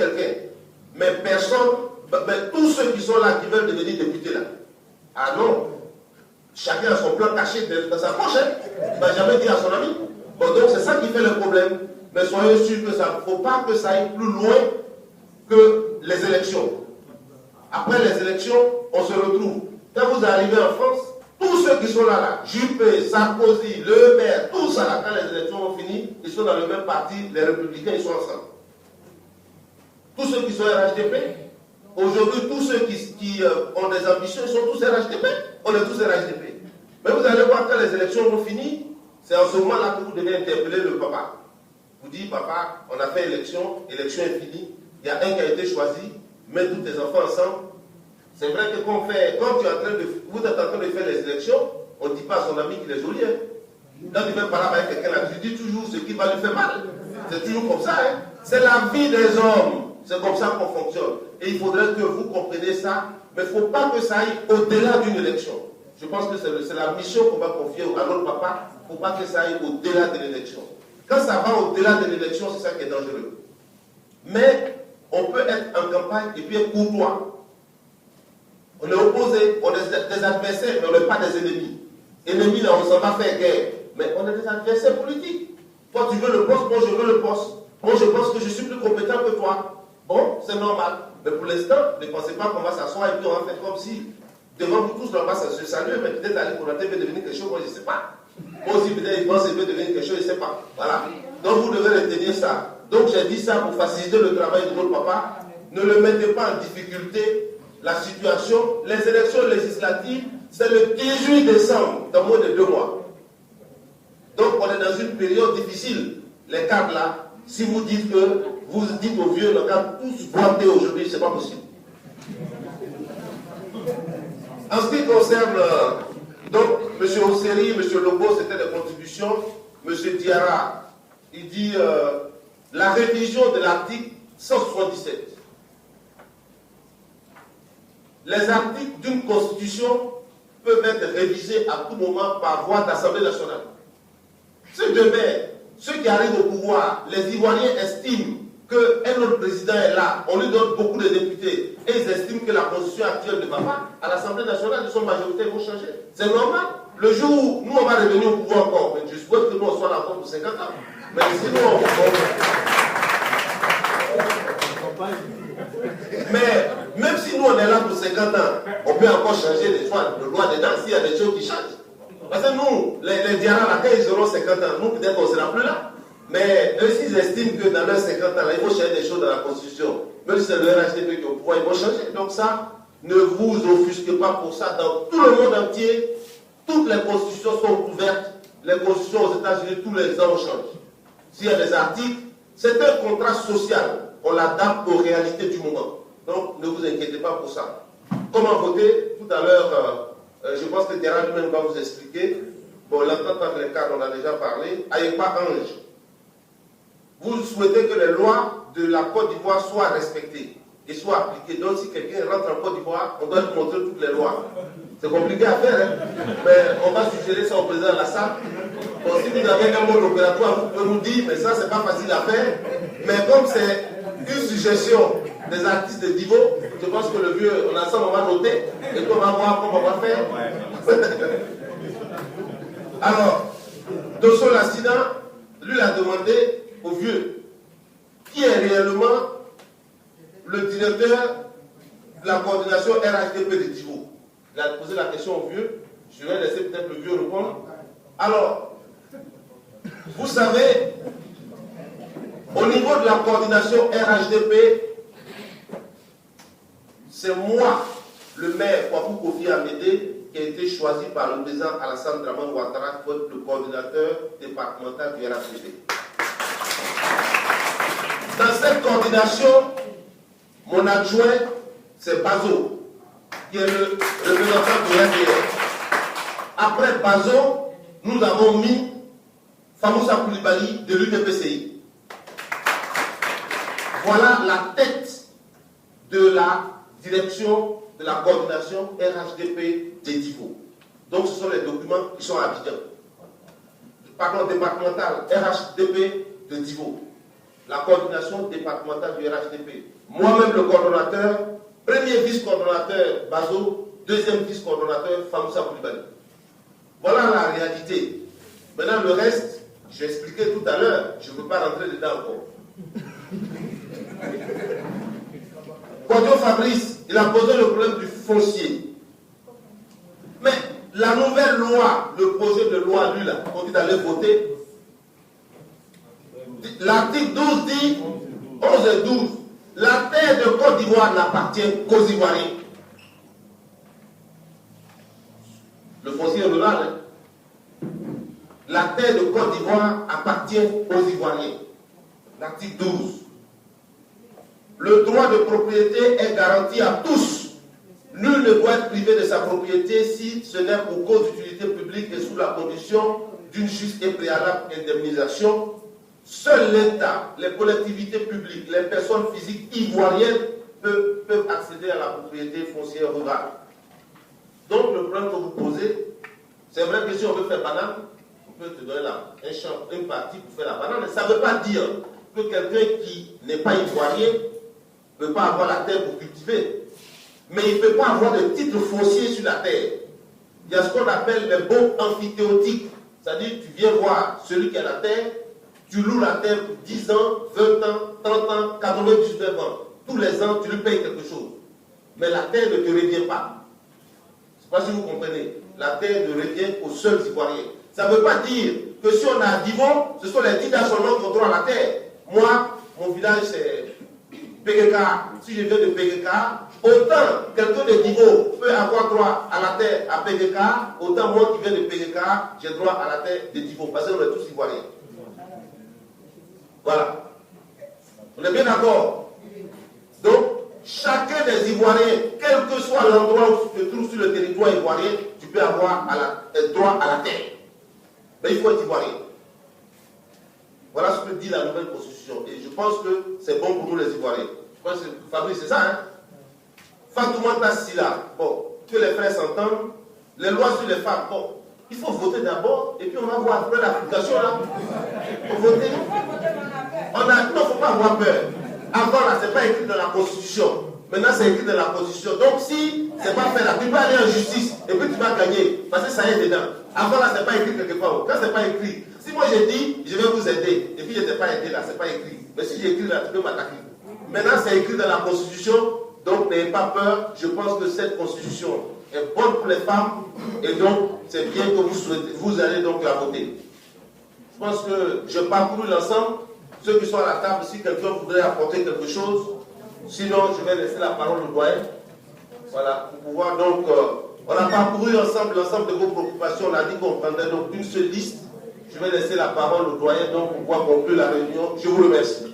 quelqu'un. Mais personne, tous ceux qui sont là, qui veulent devenir députés là. Ah non, chacun a son plan caché dans sa poche. Hein. Il ne va jamais dire à son ami. Bon, donc c'est ça qui fait le problème. Mais soyez sûrs que ça ne faut pas que ça aille plus loin que les élections. Après les élections, on se retrouve. Quand vous arrivez en France, tous ceux qui sont là, Juppé, Sarkozy, Le Maire, tous ça là, quand les élections vont finir, ils sont dans le même parti, les Républicains, ils sont ensemble. Tous ceux qui sont RHDP, aujourd'hui, tous ceux qui ont des ambitions, ils sont tous RHDP. On est tous RHDP. Mais vous allez voir, quand les élections vont finir, c'est en ce moment-là que vous devez interpeller le papa. Vous dites, papa, on a fait élection est finie, il y a un qui a été choisi, mets tous tes enfants ensemble. C'est vrai que quand vous êtes en train de faire les élections, on ne dit pas à son ami qu'il est joli. Hein. Quand il veut parler avec quelqu'un, je dis toujours ce qui va lui faire mal. C'est toujours comme ça. Hein. C'est la vie des hommes. C'est comme ça qu'on fonctionne. Et il faudrait que vous compreniez ça. Mais il ne faut pas que ça aille au-delà d'une élection. Je pense que c'est la mission qu'on va confier à notre papa. Il ne faut pas que ça aille au-delà de l'élection. Quand ça va au-delà de l'élection, c'est ça qui est dangereux. Mais on peut être en campagne et puis être courtois. On est opposés, on est des adversaires, mais on n'est pas des ennemis. Ennemis, là, on ne s'en va faire guerre. Mais on est des adversaires politiques. Toi, tu veux le poste, moi, je veux le poste. Moi, je pense que je suis plus compétent que toi. Bon, c'est normal. Mais pour l'instant, ne pensez pas qu'on va s'asseoir et puis on va faire comme si, devant vous tous, on va se saluer, mais peut-être Ali Konaté veut devenir quelque chose, moi, je ne sais pas. Moi aussi, peut-être, il pense qu'il veut devenir quelque chose, je ne sais pas. Voilà. Donc, vous devez retenir ça. Donc, j'ai dit ça pour faciliter le travail de votre papa. Ne le mettez pas en difficulté. La situation, les élections législatives, c'est le 18 décembre, dans moins de 2 mois. Donc on est dans une période difficile. Les cadres là, si vous dites que vous dites aux vieux, les cadres tous voter aujourd'hui, ce n'est pas possible. En ce qui concerne, donc, M. Osseri, M. Lobo, c'était des contributions. M. Diarra, il dit la révision de l'article 177. Les articles d'une constitution peuvent être révisés à tout moment par voie d'Assemblée nationale. Si demain, ceux qui arrivent au pouvoir, les Ivoiriens estiment qu'un autre président est là, on lui donne beaucoup de députés, et ils estiment que la constitution actuelle ne va pas, à l'Assemblée nationale, ils sont majoritaires, ils vont changer. C'est normal. Le jour où nous, on va revenir au pouvoir encore, mais je souhaite que nous, on soit là encore pour 50 ans. Mais sinon, mais même si nous on est là pour 50 ans, on peut encore changer des fois de loi dedans s'il y a des choses qui changent. Parce que nous, les Diarra, là, quand ils auront 50 ans, nous peut-être on ne sera plus là. Mais eux, s'ils estiment que dans leurs 50 ans, là, il faut changer des choses dans la Constitution, même si c'est le RHDP qui est au pouvoir, ils vont changer. Donc ça, ne vous offusquez pas pour ça. Dans tout le monde entier, toutes les constitutions sont ouvertes. Les constitutions aux États-Unis, tous les ans, on change. S'il y a des articles, c'est un contrat social. On l'adapte aux réalités du moment. Donc, ne vous inquiétez pas pour ça. Comment voter? Tout à l'heure, je pense que Terra lui-même va vous expliquer. Bon, l'entente avec les cadres, on a déjà parlé. Ayepa Ange, vous souhaitez que les lois de la Côte d'Ivoire soient respectées et soient appliquées. Donc, si quelqu'un rentre en Côte d'Ivoire, on doit lui montrer toutes les lois. C'est compliqué à faire, hein? Mais on va suggérer ça au président de la salle. Bon, si vous avez un mode opératoire, vous pouvez nous dire, mais ça, c'est pas facile à faire. Mais comme c'est une suggestion des artistes de Divo, je pense que le vieux, on va noter, et puis on va voir comment on va faire. Alors, Dosso Lassina, lui a demandé au vieux, qui est réellement le directeur de la coordination RHDP de Divo. Il a posé la question au vieux, je vais laisser peut-être le vieux répondre. Alors, vous savez, au niveau de la coordination RHDP, c'est moi, le maire Kwabou Kofi Amédé, qui a été choisi par le président Alassane Dramane Ouattara pour être le coordinateur départemental du RHDP. Dans cette coordination, mon adjoint, c'est Bazo, qui est le représentant du RDR. Après Bazo, nous avons mis Famoussa Koulibaly de l'UDPCI. Voilà la tête de la direction de la coordination RHDP des Divo. Donc ce sont les documents qui sont à Abidjan. Pardon, départemental RHDP de Divo. la coordination départementale du RHDP. Moi-même le coordonnateur, premier vice-coordonnateur Bazo, deuxième vice-coordonnateur Famoussa Koulibaly. Voilà la réalité. Maintenant le reste, j'ai expliqué tout à l'heure, je ne veux pas rentrer dedans encore. Quadio Fabrice, il a posé le problème du foncier. Mais la nouvelle loi, le projet de loi, lui là, quand il allait voter, l'article 12 dit, 11 et 12, la terre de Côte d'Ivoire n'appartient qu'aux Ivoiriens. Le foncier rural, hein? La terre de Côte d'Ivoire appartient aux Ivoiriens. L'article 12. Le droit de propriété est garanti à tous. Nul ne doit être privé de sa propriété si ce n'est pour cause d'utilité publique et sous la condition d'une juste et préalable indemnisation. Seul l'État, les collectivités publiques, les personnes physiques ivoiriennes peuvent accéder à la propriété foncière rurale. Donc le problème que vous posez, c'est vrai que si on veut faire banane, on peut te donner un champ, une partie pour faire la banane. Ça ne veut pas dire que quelqu'un qui n'est pas ivoirien ne peut pas avoir la terre pour cultiver. Mais il ne peut pas avoir de titre foncier sur la terre. Il y a ce qu'on appelle les baux amphithéotiques. C'est-à-dire que tu viens voir celui qui a la terre, tu loues la terre pour 10 ans, 20 ans, 30 ans, 99 ans. Tous les ans, tu lui payes quelque chose. Mais la terre ne te revient pas. Je ne sais pas si vous comprenez. La terre ne revient aux seuls Ivoiriens. Ça ne veut pas dire que si on a un Divon, ce sont les 10 seulement qui ont droit à la terre. Moi, mon village c'est PGK. Si je viens de PGK, autant quelqu'un de Divon peut avoir droit à la terre à PGK, autant moi qui viens de PGK, j'ai droit à la terre de Divon. Parce qu'on est tous Ivoiriens. Voilà. On est bien d'accord. Donc, chacun des Ivoiriens, quel que soit l'endroit où tu te trouves sur le territoire ivoirien, tu peux avoir droit à la terre. Mais il faut être Ivoirien. Voilà ce que dit la nouvelle constitution. Et je pense que c'est bon pour nous les Ivoiriens. Je pense que Fabrice, c'est ça, hein? Fatoumata Silla, bon, que les frères s'entendent, les lois sur les femmes, bon, il faut voter d'abord, et puis on va voir après l'application, là. Il faut voter. Non, il ne faut pas avoir peur. Avant, là, ce n'est pas écrit dans la Constitution. Maintenant, c'est écrit dans la Constitution. Donc, si ce n'est pas fait là, tu peux aller en justice, et puis tu vas gagner, parce que ça y est dedans. Avant, là, ce n'est pas écrit quelque part. Quand ce n'est pas écrit, si moi j'ai dit, je vais vous aider, et puis je n'étais pas aidé là, ce n'est pas écrit. Mais si j'ai écrit là, tu peux m'attaquer. Maintenant, c'est écrit dans la Constitution, donc n'ayez pas peur. Je pense que cette Constitution est bonne pour les femmes, et donc, c'est bien que vous allez donc la voter. Je pense que je parcours l'ensemble. Ceux qui sont à la table, si quelqu'un voudrait apporter quelque chose, sinon je vais laisser la parole au doyen. Voilà, pour pouvoir donc, on a parcouru ensemble l'ensemble de vos préoccupations, on a dit qu'on prendrait donc une seule liste. Je vais laisser la parole au doyen donc pour pouvoir conclure la réunion. Je vous remercie.